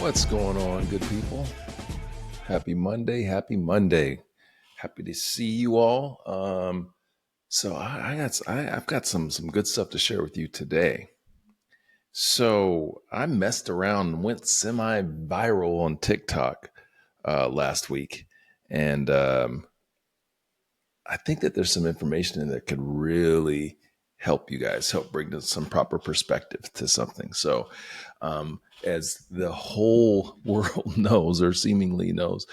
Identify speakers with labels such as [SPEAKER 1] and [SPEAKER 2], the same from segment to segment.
[SPEAKER 1] What's going on, good people? Happy Monday. Happy Monday. Happy to see you all. I've got some good stuff to share with you today. So I messed around and went semi-viral on TikTok last week, and I think that there's some information in there that could really help you guys, help bring some proper perspective to something. So, as the whole world knows, or seemingly knows,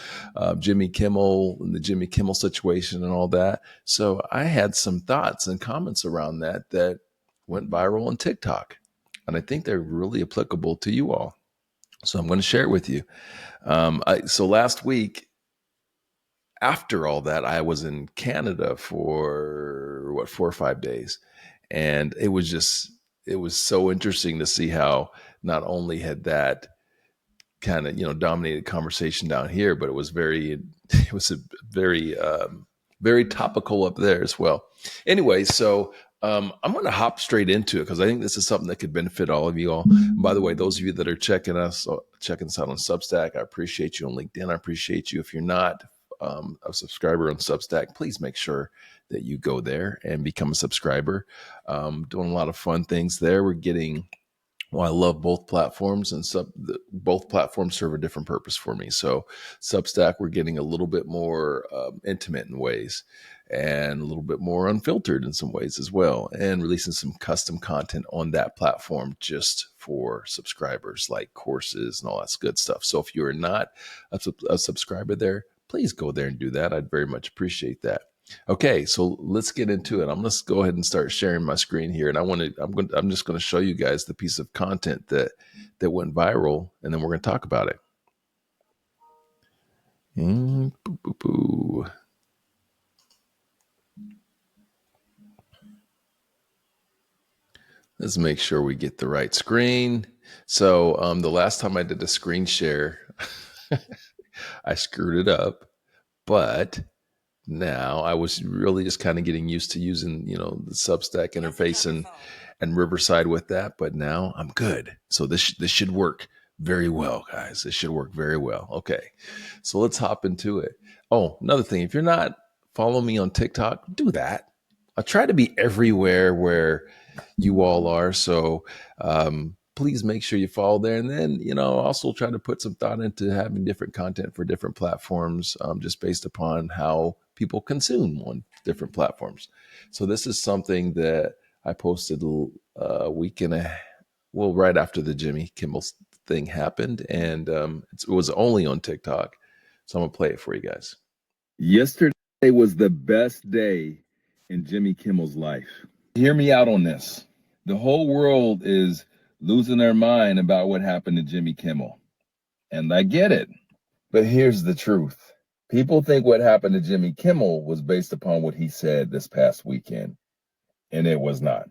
[SPEAKER 1] Jimmy Kimmel and the Jimmy Kimmel situation and all that. So, I had some thoughts and comments around that went viral on TikTok, and I think they're really applicable to you all. So, I'm going to share it with you. So last week, after all that, I was in Canada for 4 or 5 days, and it was so interesting to see how not only had that kind of dominated conversation down here, but it was a very topical up there as well. Anyway, so I'm going to hop straight into it because I think this is something that could benefit all of you all. And by the way, those of you that are checking us out on Substack, I appreciate you. On LinkedIn, I appreciate you. If you're not a subscriber on Substack, please make sure that you go there and become a subscriber. Doing a lot of fun things there. I love both platforms, and both platforms serve a different purpose for me. So Substack, we're getting a little bit more intimate in ways, and a little bit more unfiltered in some ways as well, and releasing some custom content on that platform just for subscribers, like courses and all that good stuff. So if you're not a subscriber there, please go there and do that. I'd very much appreciate that. Okay, so let's get into it. I'm going to go ahead and start sharing my screen here, and I'm just going to show you guys the piece of content that went viral, and then we're going to talk about it. Let's make sure we get the right screen. So the last time I did a screen share, I screwed it up, but now I was really just kind of getting used to using, the Substack interface and Riverside with that. But now I'm good. So this should work very well, guys. This should work very well. Okay, so let's hop into it. Oh, another thing, if you're not following me on TikTok, do that. I try to be everywhere where you all are. So please make sure you follow there. And then, also try to put some thought into having different content for different platforms, just based upon how people consume on different platforms. So this is something that I posted a week right after the Jimmy Kimmel thing happened. And it was only on TikTok. So I'm going to play it for you guys.
[SPEAKER 2] Yesterday was the best day in Jimmy Kimmel's life. Hear me out on this. The whole world is losing their mind about what happened to Jimmy Kimmel. And I get it. But here's the truth. People think what happened to Jimmy Kimmel was based upon what he said this past weekend. And it was not.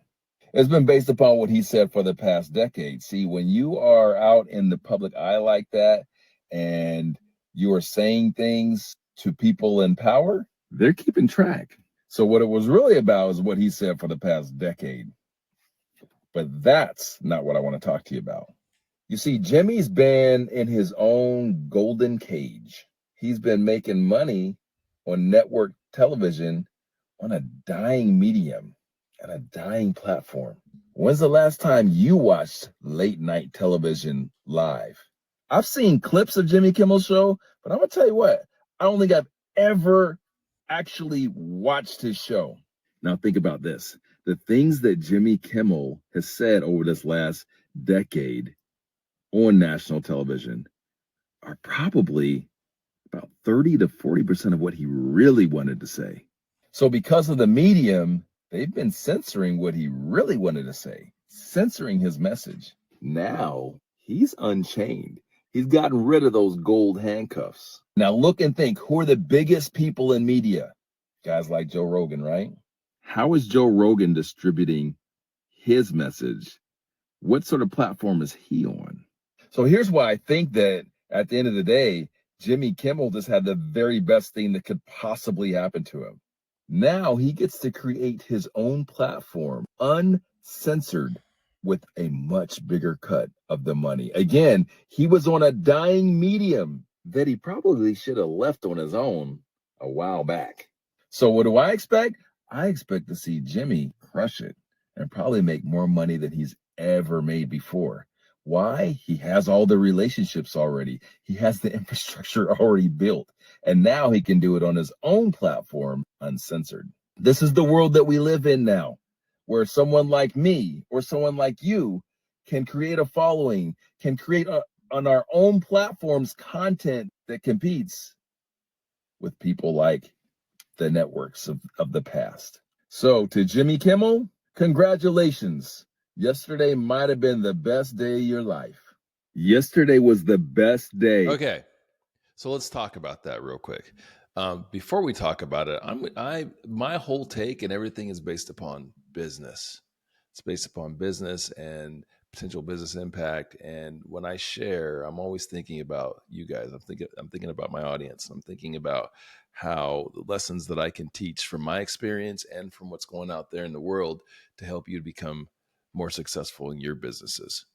[SPEAKER 2] It's been based upon what he said for the past decade. See, when you are out in the public eye like that and you are saying things to people in power, they're keeping track. So what it was really about is what he said for the past decade. But that's not what I want to talk to you about. You see, Jimmy's been in his own golden cage. He's been making money on network television on a dying medium and a dying platform. When's the last time you watched late night television live? I've seen clips of Jimmy Kimmel's show, but I'm going to tell you what, I don't think I've ever actually watched his show. Now think about this. The things that Jimmy Kimmel has said over this last decade on national television are probably about 30 to 40% of what he really wanted to say. So because of the medium, they've been censoring what he really wanted to say, censoring his message. Now he's unchained. He's gotten rid of those gold handcuffs. Now look and think, who are the biggest people in media? Guys like Joe Rogan, right? How is Joe Rogan distributing his message? What sort of platform is he on? So here's why I think that at the end of the day, Jimmy Kimmel just had the very best thing that could possibly happen to him. Now he gets to create his own platform, uncensored. with a much bigger cut of the money. Again, he was on a dying medium that he probably should have left on his own a while back. So what do I expect? I expect to see Jimmy crush it and probably make more money than he's ever made before. Why? He has all the relationships already. He has the infrastructure already built. And now he can do it on his own platform, uncensored. This is the world that we live in now, where someone like me or someone like you can create a following, can create on our own platforms content that competes with people like the networks of the past. So to Jimmy Kimmel, congratulations. Yesterday might have been the best day of your life. Yesterday was the best day.
[SPEAKER 1] Okay. So let's talk about that real quick. Before we talk about it, my whole take and everything is based upon business. It's based upon business and potential business impact. And when I share, I'm always thinking about you guys. I'm thinking about my audience. I'm thinking about how the lessons that I can teach from my experience and from what's going out there in the world to help you to become more successful in your businesses.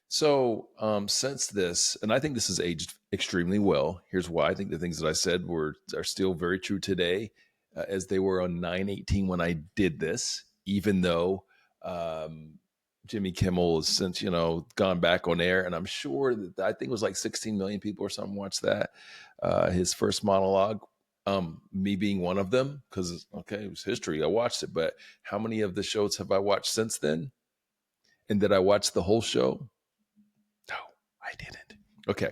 [SPEAKER 1] So, since this, and I think this has aged extremely well. Here's why: I think the things that I said are still very true today, as they were on 9/18 when I did this. Even though Jimmy Kimmel has since gone back on air, and I'm sure that I think it was like 16 million people or something watched that his first monologue. Me being one of them, because okay, it was history. I watched it, but how many of the shows have I watched since then? And did I watch the whole show? No, I didn't. Okay.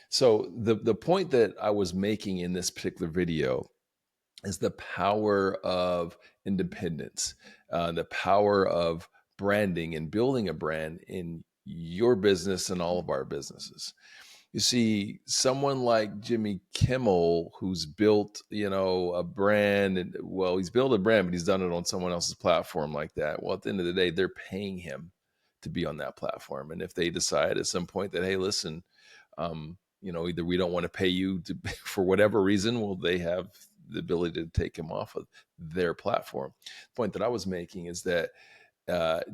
[SPEAKER 1] So the point that I was making in this particular video is the power of independence, the power of branding and building a brand in your business and all of our businesses. You see, someone like Jimmy Kimmel, who's built, a brand, and well, he's built a brand, but he's done it on someone else's platform like that. Well, at the end of the day, they're paying him to be on that platform. And if they decide at some point that, hey, listen, either we don't want to pay you to, for whatever reason, well, they have the ability to take him off of their platform. The point that I was making is that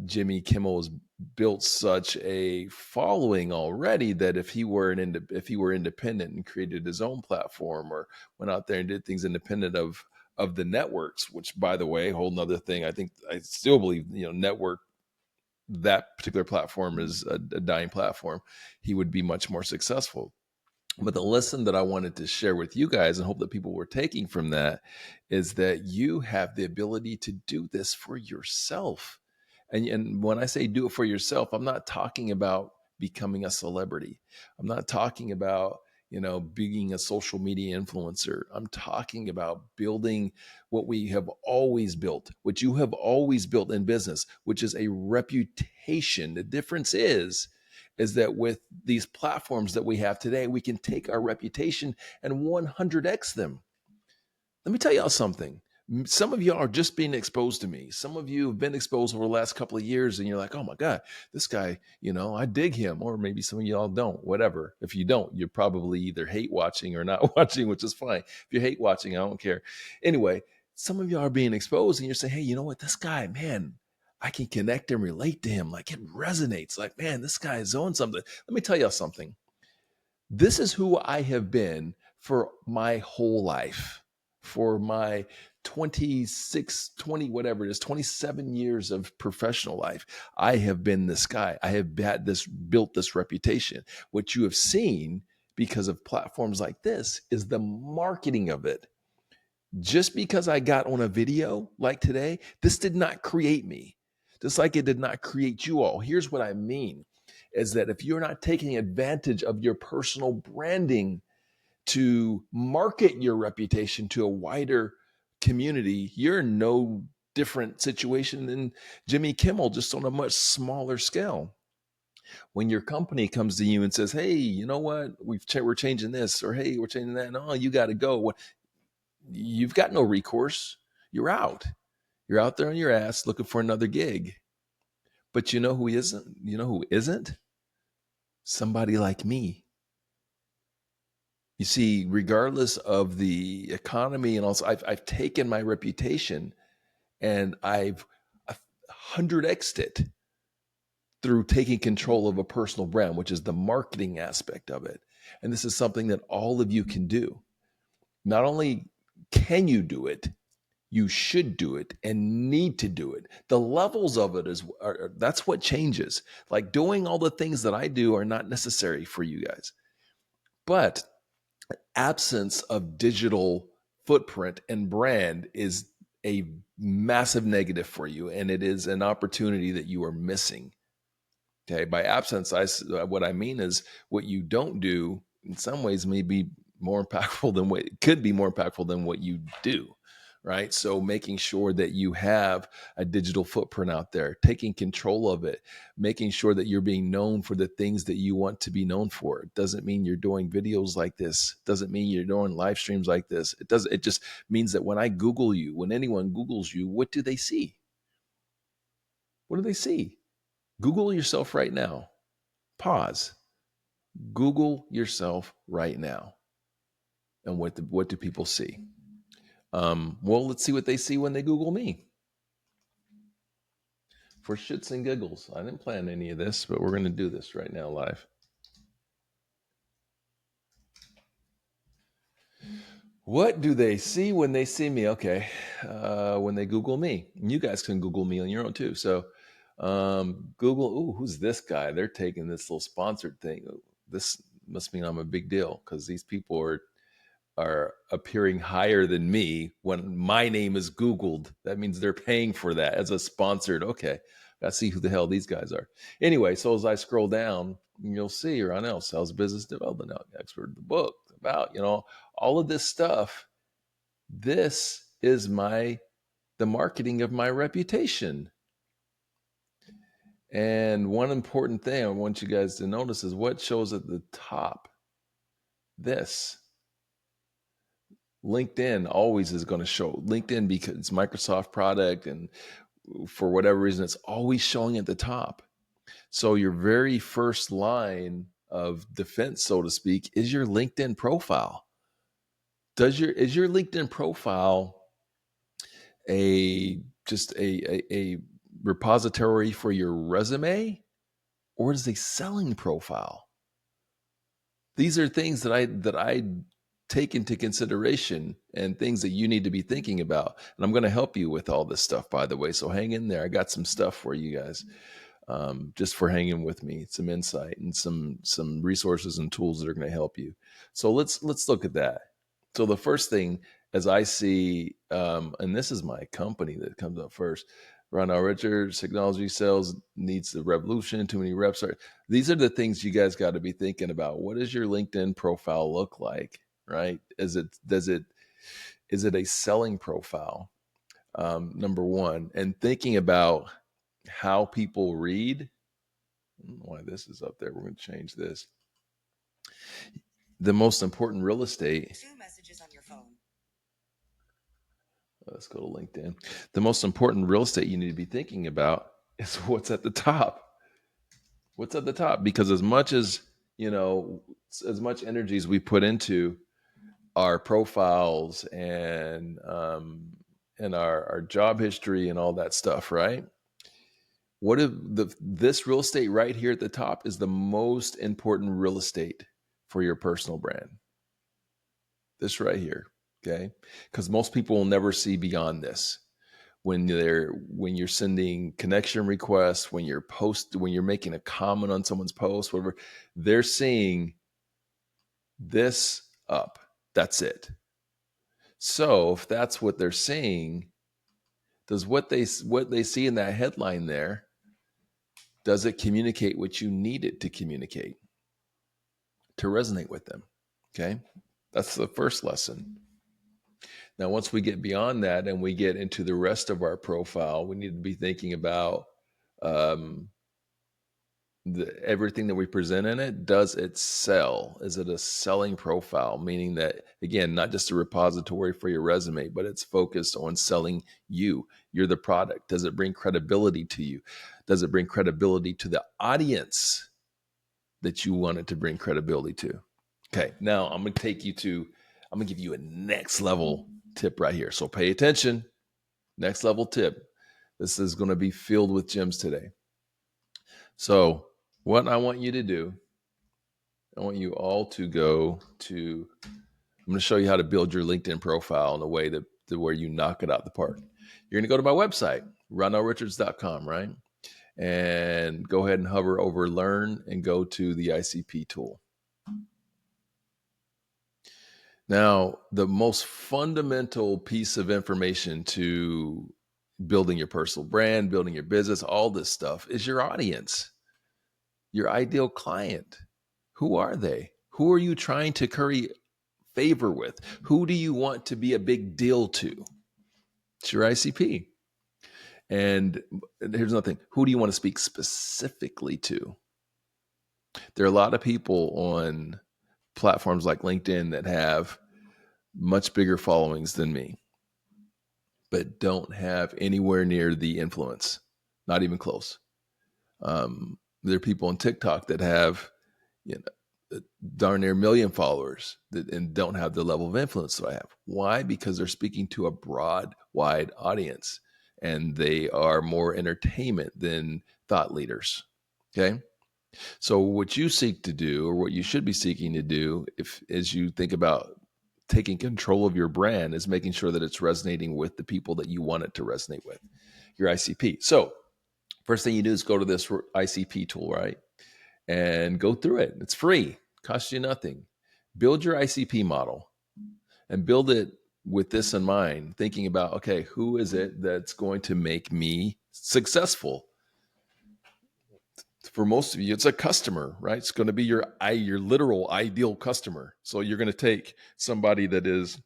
[SPEAKER 1] Jimmy Kimmel has built such a following already that if he were independent and created his own platform or went out there and did things independent of the networks, which by the way, whole nother thing, I still believe, network, that particular platform is a dying platform, he would be much more successful. But the lesson that I wanted to share with you guys and hope that people were taking from that is that you have the ability to do this for yourself. And when I say do it for yourself, I'm not talking about becoming a celebrity. I'm not talking about, being a social media influencer. I'm talking about building what we have always built, what you have always built in business, which is a reputation. The difference is that with these platforms that we have today, we can take our reputation and 100x them. Let me tell y'all something. Some of y'all are just being exposed to me. Some of you have been exposed over the last couple of years, and you're like, oh my God, this guy, I dig him. Or maybe some of y'all don't, whatever. If you don't, you're probably either hate watching or not watching, which is fine. If you hate watching, I don't care. Anyway, some of y'all are being exposed, and you're saying, hey, you know what? This guy, man, I can connect and relate to him. Like it resonates. Like, man, this guy is on something. Let me tell y'all something. This is who I have been for my whole life, for my 26, 20, whatever it is, 27 years of professional life. I have been this guy. I have built this reputation. What you have seen because of platforms like this is the marketing of it. Just because I got on a video like today, this did not create me. Just like it did not create you all. Here's what I mean is that if you're not taking advantage of your personal branding to market your reputation to a wider community, you're in no different situation than Jimmy Kimmel, just on a much smaller scale. When your company comes to you and says, hey, you know what, we're changing this, or hey, we're changing that, no, you got to go. You've got no recourse. You're out. You're out there on your ass looking for another gig. But you know who isn't? You know who isn't? Somebody like me. You see, regardless of the economy and also, I've taken my reputation and I've 100x'd it. through taking control of a personal brand, which is the marketing aspect of it. And this is something that all of you can do. Not only can you do it, you should do it and need to do it. The levels of it that's what changes. Like doing all the things that I do are not necessary for you guys. But absence of digital footprint and brand is a massive negative for you, and it is an opportunity that you are missing. Okay, by absence, what I mean is what you don't do in some ways may be more impactful than what it could be more impactful than what you do, right? So making sure that you have a digital footprint out there, taking control of it, making sure that you're being known for the things that you want to be known for. It doesn't mean you're doing videos like this. It doesn't mean you're doing live streams like this. It just means that when I Google you, when anyone Googles you, what do they see? What do they see? Google yourself right now. Pause. Google yourself right now. And what do people see? Well, let's see what they see when they Google me. For shits and giggles. I didn't plan any of this, but we're going to do this right now live. What do they see when they see me? Okay. When they Google me. And you guys can Google me on your own too. So Google, ooh, who's this guy? They're taking this little sponsored thing. This must mean I'm a big deal because these people are appearing higher than me when my name is Googled. That means they're paying for that as a sponsored. Okay, I see who the hell these guys are. Anyway, so as I scroll down, you'll see Ron L, sales business development expert, the book about, all of this stuff. This is the marketing of my reputation. And one important thing I want you guys to notice is what shows at the top. This. LinkedIn always is going to show LinkedIn because it's Microsoft product, and for whatever reason, it's always showing at the top. So your very first line of defense, so to speak, is your LinkedIn profile. Is your LinkedIn profile just a repository for your resume, or is it a selling profile? These are things that I take into consideration and things that you need to be thinking about. And I'm going to help you with all this stuff, by the way. So hang in there. I got some stuff for you guys, just for hanging with me, some insight and some resources and tools that are going to help you. So let's look at that. So the first thing, as I see, and this is my company that comes up first, Ronald Richards, technology sales needs the revolution. Too many reps are. These are the things you guys got to be thinking about. What does your LinkedIn profile look like? Right? Is it a selling profile? Number one, and thinking about how people read. I don't know why this is up there. We're going to change this. The most important real estate. 2 messages on your phone. Let's go to LinkedIn. The most important real estate you need to be thinking about is what's at the top. What's at the top? Because as much as much energy as we put into our profiles and our job history and all that stuff, right? What if this real estate right here at the top is the most important real estate for your personal brand? This right here, okay? Because most people will never see beyond this. When you're sending connection requests, when you're making a comment on someone's post, whatever, they're seeing this up. That's it. So if that's what they're seeing, does what they see in that headline there, does it communicate what you need it to communicate to resonate with them? Okay, that's the first lesson. Now, once we get beyond that and we get into the rest of our profile, we need to be thinking about everything that we present in it. Does it sell? Is it a selling profile? Meaning that, again, not just a repository for your resume, but it's focused on selling you. You're the product. Does it bring credibility to you? Does it bring credibility to the audience that you want it to bring credibility to? Okay, now I'm going to give you a next level tip right here. So pay attention. Next level tip. This is going to be filled with gems today. So, what I want you to do, I want you all to go to, I'm going to show you how to build your LinkedIn profile in a way to where you knock it out the park. You're going to go to my website, ronaldrichards.com, right? And go ahead and hover over learn and go to the ICP tool. Now, the most fundamental piece of information to building your personal brand, building your business, all this stuff is your audience, your ideal client. Who are they? Who are you trying to curry favor with? Who do you want to be a big deal to? It's your ICP. And here's another thing. Who do you want to speak specifically to? There are a lot of people on platforms like LinkedIn that have much bigger followings than me, but don't have anywhere near the influence, not even close. There are people on TikTok that have, darn near 1,000,000 followers and don't have the level of influence that I have. Why? Because they're speaking to a broad, wide audience, and they are more entertainment than thought leaders. Okay. So what you seek to do, or what you should be seeking to do, if as you think about taking control of your brand, is making sure that it's resonating with the people that you want it to resonate with, your ICP. So first thing you do is go to this ICP tool, right? And go through it. It's free, costs you nothing. Build your ICP model and build it with this in mind, thinking about, okay, who is it that's going to make me successful? For most of you, it's a customer, right? It's going to be your literal ideal customer. So you're going to take somebody that is,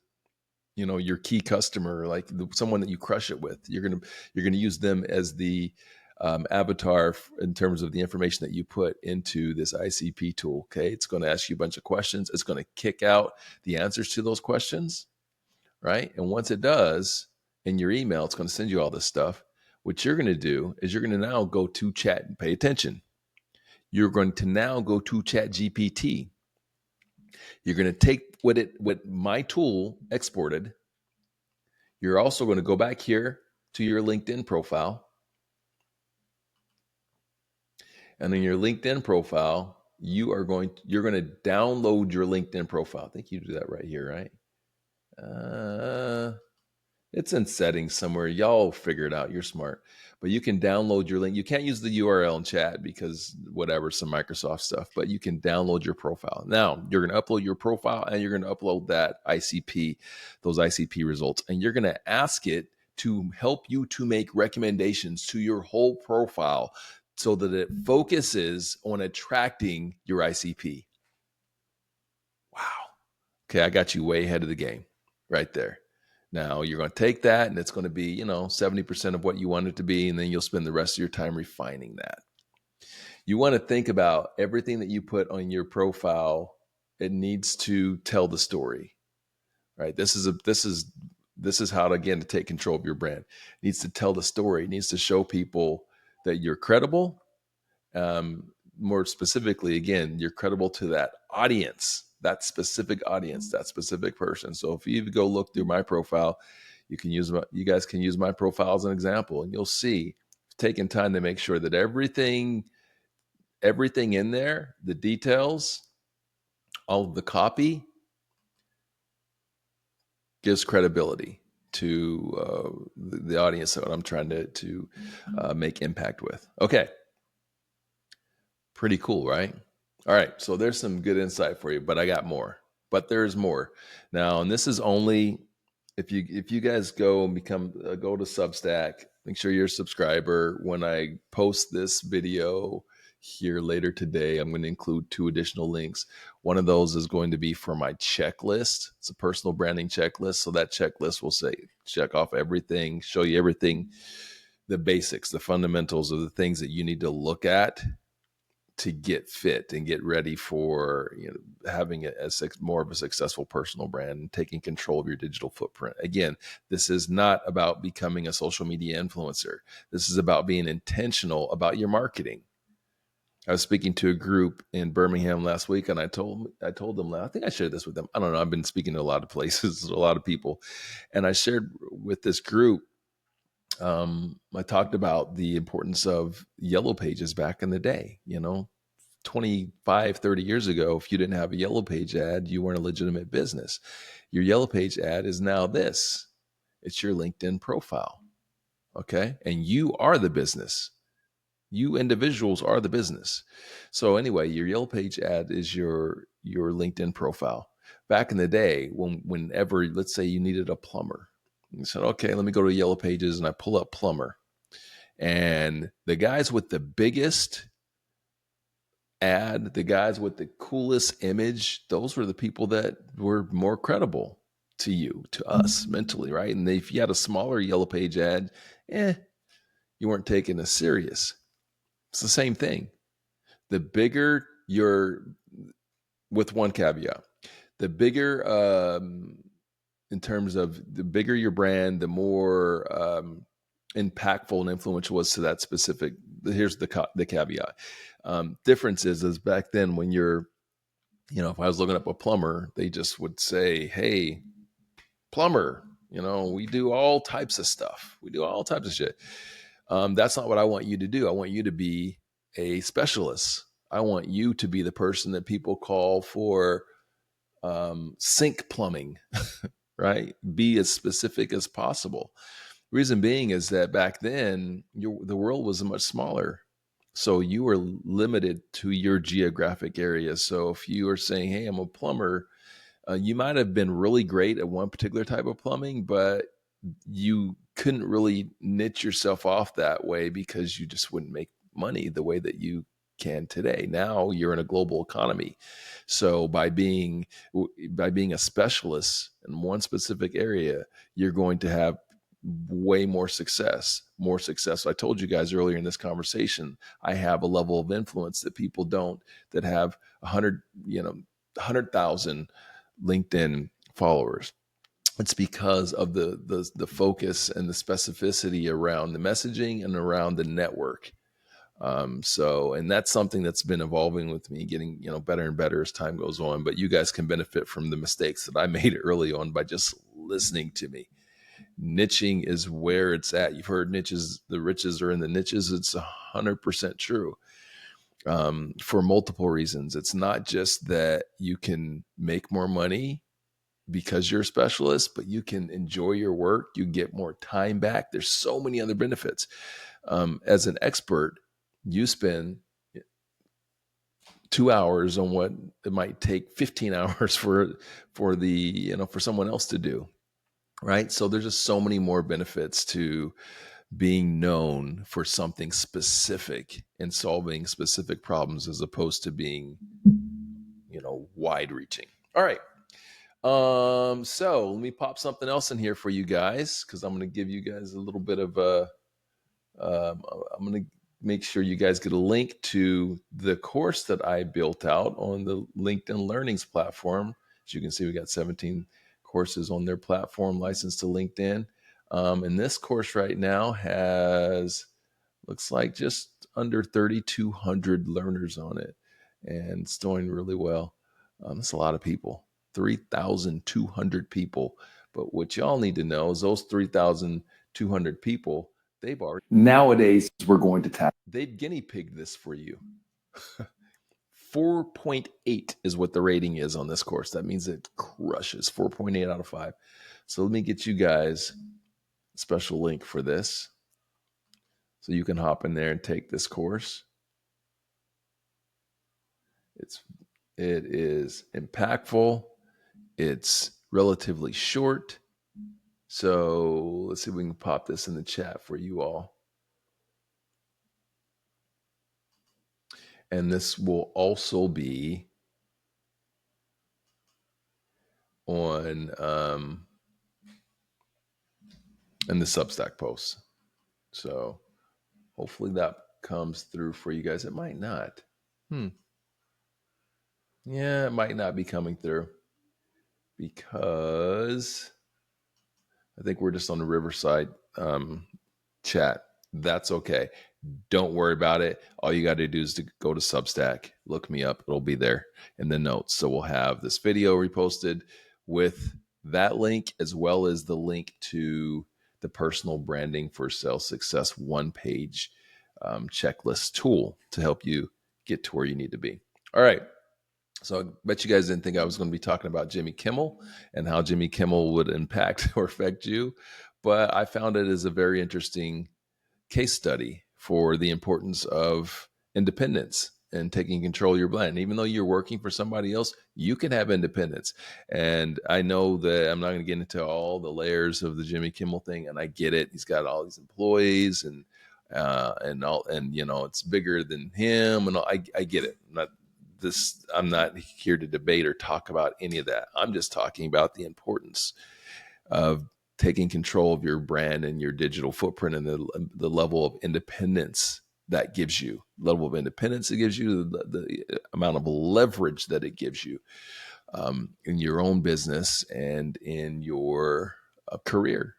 [SPEAKER 1] your key customer, like someone that you crush it with. You're gonna use them as the avatar in terms of the information that you put into this ICP tool. Okay, it's going to ask you a bunch of questions. It's going to kick out the answers to those questions, right? And once it does, in your email, it's going to send you all this stuff. What you're going to do is you're going to now go to chat and pay attention. You're going to now go to Chat GPT. You're going to take what my tool exported. You're also going to go back here to your LinkedIn profile. And in your LinkedIn profile, you're going to download your LinkedIn profile. I think you do that right here, right? It's in settings somewhere. Y'all figure it out. You're smart. But you can download your link. You can't use the URL in chat because whatever, some Microsoft stuff, but you can download your profile. Now, you're going to upload your profile and you're going to upload that ICP, those ICP results, and you're going to ask it to help you to make recommendations to your whole profile so that it focuses on attracting your ICP. Wow. Okay, I got you way ahead of the game right there. Now you're going to take that and it's going to be, 70% of what you want it to be. And then you'll spend the rest of your time refining that. You want to think about everything that you put on your profile. It needs to tell the story, right? This is how to, again, to take control of your brand. It needs to tell the story. It needs to show people that you're credible. More specifically, again, you're credible to that audience, that specific audience, that specific person. So if you go look through my profile, you guys can use my profile as an example, and you'll see taking time to make sure that everything in there, the details, all of the copy gives credibility to the audience that I'm trying to make impact with. Okay. Pretty cool, right? All right, so there's some good insight for you, but I got more. But there's more now, and this is only if you guys go and go to Substack. Make sure you're a subscriber. When I post this video here later today, I'm going to include 2 additional links. One of those is going to be for my checklist. It's a personal branding checklist. So that checklist will say check off everything, show you everything, the basics, the fundamentals of the things that you need to look at to get fit and get ready for having more of a successful personal brand and taking control of your digital footprint. Again, this is not about becoming a social media influencer. This is about being intentional about your marketing. I was speaking to a group in Birmingham last week, and I told them, I think I shared this with them. I don't know. I've been speaking to a lot of places, a lot of people, and I shared with this group I talked about the importance of yellow pages back in the day. 25, 30 years ago, if you didn't have a yellow page ad, you weren't a legitimate business. Your yellow page ad is now this. It's your LinkedIn profile. Okay. And you are the business. You individuals are the business. So anyway, your yellow page ad is your LinkedIn profile. Back in the day, whenever, let's say you needed a plumber, you said, okay, let me go to Yellow Pages, and I pull up plumber. And the guys with the biggest ad, the guys with the coolest image, those were the people that were more credible to you, to us mentally, right? And if you had a smaller Yellow Page ad, you weren't taken as serious. It's the same thing. The bigger your, with one caveat, the bigger, in terms of the bigger your brand, the more impactful and influential was to that specific. Here's the caveat. Difference is back then when you're, if I was looking up a plumber, they just would say, "Hey, plumber, we do all types of stuff. We do all types of shit." That's not what I want you to do. I want you to be a specialist. I want you to be the person that people call for sink plumbing, right? Be as specific as possible. Reason being is that back then, the world was much smaller. So you were limited to your geographic area. So if you were saying, hey, I'm a plumber, you might have been really great at one particular type of plumbing, but you couldn't really niche yourself off that way because you just wouldn't make money the way that you can today. Now you're in a global economy. So by being a specialist in one specific area, you're going to have way more success. I told you guys earlier in this conversation, I have a level of influence that people don't, that have 100,000 LinkedIn followers. It's because of the focus and the specificity around the messaging and around the network. And that's something that's been evolving with me, getting, better and better as time goes on. But you guys can benefit from the mistakes that I made early on by just listening to me. Niching is where it's at. You've heard niches, the riches are in the niches. It's 100% true. For multiple reasons. It's not just that you can make more money because you're a specialist, but you can enjoy your work. You get more time back. There's so many other benefits. As an expert, you spend 2 hours on what it might take 15 hours for someone else to do. Right. So there's just so many more benefits to being known for something specific and solving specific problems as opposed to being, wide reaching. All right. So let me pop something else in here for you guys, because I'm going to give you guys a little bit of I'm going to make sure you guys get a link to the course that I built out on the LinkedIn Learnings platform. As you can see, we got 17 courses on their platform licensed to LinkedIn. And this course right now looks like just under 3,200 learners on it, and it's doing really well. That's a lot of people, 3,200 people. But what y'all need to know is those 3,200 people, nowadays we're going to tap. They've guinea pigged this for you. 4.8 is what the rating is on this course. That means it crushes 4.8 out of 5. So let me get you guys a special link for this, so you can hop in there and take this course. It is impactful. It's relatively short. So let's see if we can pop this in the chat for you all. And this will also be on in the Substack posts. So hopefully that comes through for you guys. It might not. Yeah, it might not be coming through because I think we're just on the Riverside chat. That's okay. Don't worry about it. All you got to do is to go to Substack, look me up. It'll be there in the notes. So we'll have this video reposted with that link, as well as the link to the personal branding for sales success one-page checklist tool to help you get to where you need to be. All right. So I bet you guys didn't think I was going to be talking about Jimmy Kimmel and how Jimmy Kimmel would impact or affect you. But I found it as a very interesting case study for the importance of independence and taking control of your brand. Even though you're working for somebody else, you can have independence. And I know that I'm not going to get into all the layers of the Jimmy Kimmel thing, and I get it. He's got all these employees and all, and it's bigger than him, and all. I get it. I'm not here to debate or talk about any of that. I'm just talking about the importance of taking control of your brand and your digital footprint and the level of independence that gives you, level of independence it gives you, the amount of leverage that it gives you in your own business and in your career.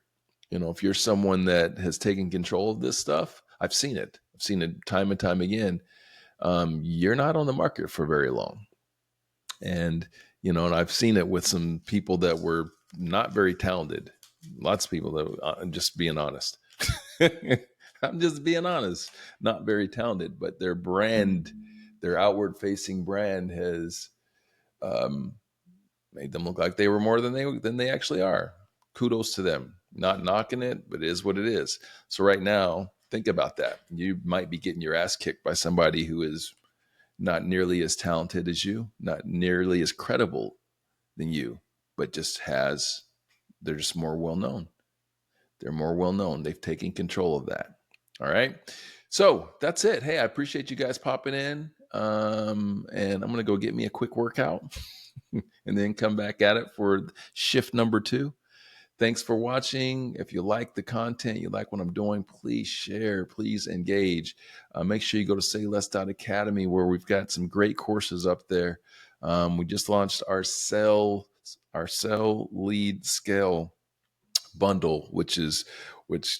[SPEAKER 1] If you're someone that has taken control of this stuff, I've seen it time and time again. You're not on the market for very long. And, and I've seen it with some people that were not very talented. Lots of people that, I'm just being honest. I'm just being honest, not very talented, but their brand, their outward facing brand has made them look like they were more than they actually are. Kudos to them. Not knocking it, but it is what it is. So right now, think about that. You might be getting your ass kicked by somebody who is not nearly as talented as you, not nearly as credible than you, but they're just more well known. They're more well known. They've taken control of that. All right. So that's it. Hey, I appreciate you guys popping in. And I'm going to go get me a quick workout and then come back at it for shift number 2. Thanks for watching. If you like the content, you like what I'm doing, please share, please engage. Make sure you go to sayless.academy where we've got some great courses up there. We just launched our sell lead scale bundle, which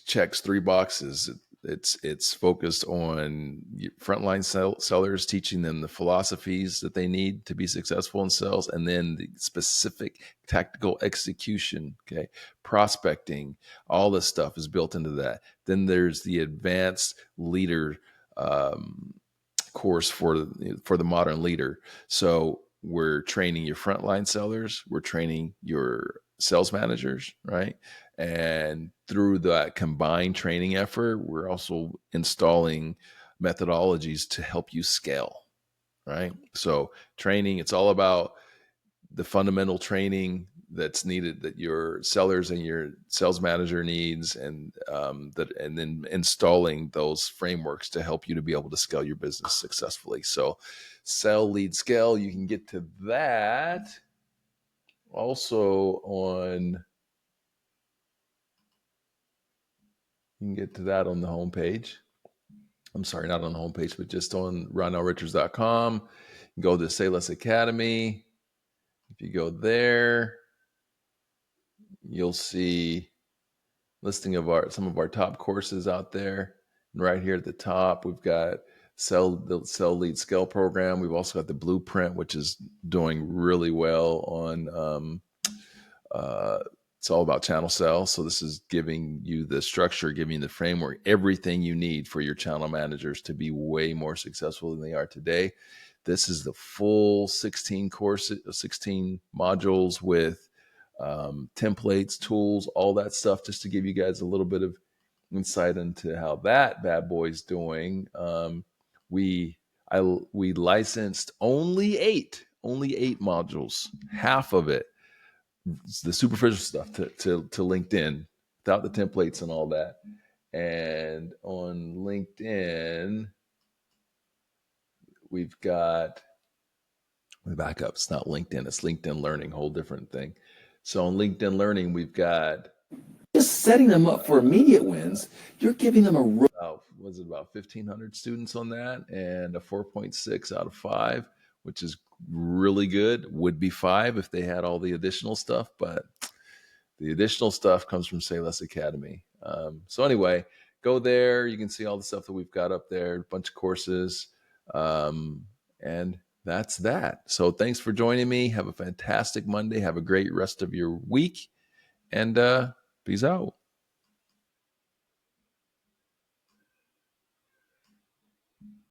[SPEAKER 1] checks 3 boxes. It's focused on frontline sellers, teaching them the philosophies that they need to be successful in sales, and then the specific tactical execution, okay, prospecting, all this stuff is built into that. Then there's the advanced leader course for the modern leader. So we're training your frontline sellers, we're training your sales managers, right? And through that combined training effort, we're also installing methodologies to help you scale, right? So training, it's all about the fundamental training that's needed that your sellers and your sales manager needs, and then installing those frameworks to help you to be able to scale your business successfully. So sell, lead, scale, you can get to that also on the homepage. I'm sorry, not on the homepage, but just on ronaldrichards.com. Go to Say Less Academy. If you go there, you'll see listing of some of our top courses out there. And right here at the top, we've got the Sell Lead Scale program. We've also got the Blueprint, which is doing really well on it's all about channel sales. So this is giving you the structure, giving you the framework, everything you need for your channel managers to be way more successful than they are today. This is the full 16 courses, 16 modules with templates, tools, all that stuff, just to give you guys a little bit of insight into how that bad boy's doing. We licensed only eight modules, half of it, the superficial stuff to LinkedIn without the templates and all that. And on LinkedIn, we've got, let me back up. It's not LinkedIn. It's LinkedIn Learning, whole different thing. So on LinkedIn Learning, we've got
[SPEAKER 3] just setting them up for immediate wins. You're giving them a
[SPEAKER 1] about 1,500 students on that, and a 4.6 out of 5, which is really good. Would be 5 if they had all the additional stuff, but the additional stuff comes from Say Less Academy. So anyway, go there. You can see all the stuff that we've got up there, a bunch of courses. And that's that. So thanks for joining me. Have a fantastic Monday. Have a great rest of your week. And peace out.